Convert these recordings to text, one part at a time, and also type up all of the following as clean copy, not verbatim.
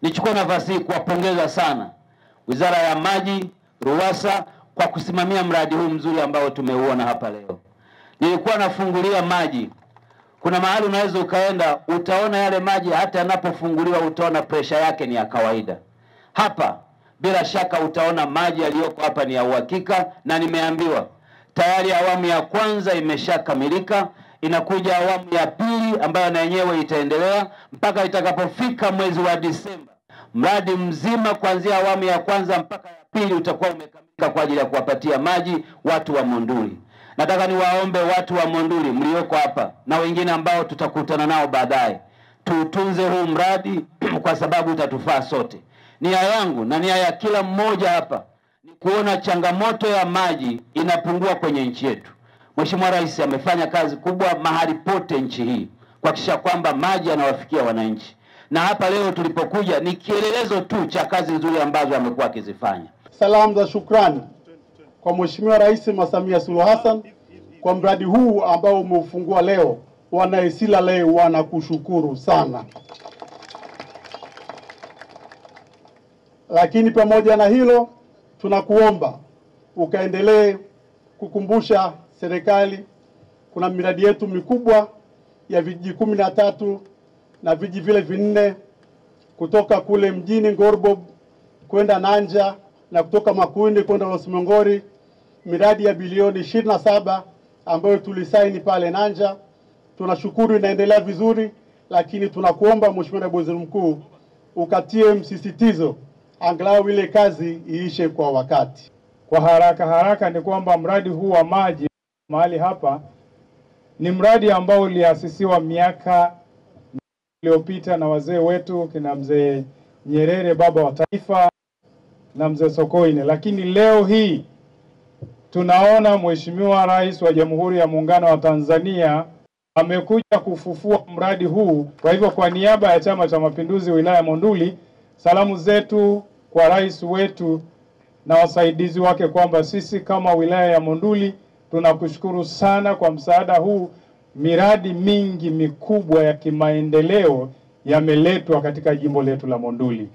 Nichukue nafasi hii kuwapongeza sana Wizara ya Maji, RUWASA kwa kusimamia mradi huu mzuri ambao tumeuona hapa leo. Nilikuwa nafungulia maji. Kuna mahali unaweza ukaenda utaona yale maji hata yanapofunguliwa utaona pressure yake ni ya kawaida. Hapa bila shaka utaona maji yaliyoko hapa ni ya uhakika, na nimeambiwa tayari awamu ya kwanza imeshakamilika, inakuja awamu ya pili ambayo na yenyewe itaendelea mpaka itakapofika mwezi wa Disemba. Mradi mzima kuanzia awamu ya kwanza mpaka ya pili utakuwa umekamilika kwa ajili ya kuwapatia maji watu wa Monduli. Nataka niwaombe watu wa Monduli mlioko hapa na wengine ambao tutakutana nao baadaye, tuutunze huu mradi kwa sababu utatufaa sote. Nia yangu na nia ya kila mmoja hapa ni kuona changamoto ya maji inapungua kwenye nchi yetu. Mheshimiwa Rais amefanya kazi kubwa mahali pote nchi hii kuhakikisha kwamba maji yanawafikia wananchi. Na hapa leo tulipokuja ni kielelezo tu cha kazi nzuri ambazo amekuwa akizifanya. Salamu za shukrani kwa Mheshimiwa Rais Samia Suluhu Hassan kwa mradi huu ambao umeufungua leo. Wana Isila leo wanakushukuru sana. Lakini pamoja na hilo tunakuomba ukaendelee kukumbusha serikali kuna miradi yetu mikubwa ya vijiji 13 na vijiji vile 4 kutoka kule mjini Ngorbob kwenda Nanja na kutoka Makundi kwenda Losmongori, miradi ya bilioni 27 ambayo tulisaini pale Nanja. Tunashukuru inaendelea vizuri, lakini tunakuomba Mheshimiwa Naibu Waziri Mkuu ukatie msisitizo angalau ile kazi iishe kwa wakati. Kwa haraka ni kwamba mradi huu wa maji mahali hapa ni mradi ambao uliasisiwa miaka iliyopita na wazee wetu kina mzee Nyerere, baba wa taifa, na mzee Sokoine, lakini leo hii tunaona Mheshimiwa Rais wa Jamhuri ya Muungano wa Tanzania amekuja kufufua mradi huu. Kwa hivyo kwa niaba ya Chama cha Mapinduzi wilaya ya Monduli, salamu zetu kwa rais wetu na wasaidizi wake kwamba sisi kama wilaya ya Monduli tunakushukuru sana kwa msaada huu. Miradi mingi mikubwa ya kimaendeleo yameletwa katika jimbo letu la Monduli.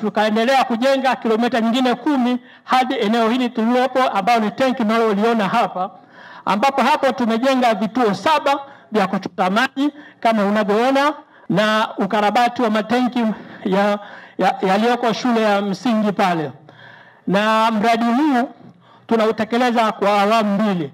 Tukaendelea kujenga kilomita nyingine 10 hadi eneo hili tulilopo ambao ni tenki mnaloliona hapa, ambapo hapo tumejenga vituo 7 vya kuchota maji kama unavyoona, na ukarabati wa matenki yaliyoko shule ya msingi pale. Na mradi huu tunautekeleza kwa awamu 2.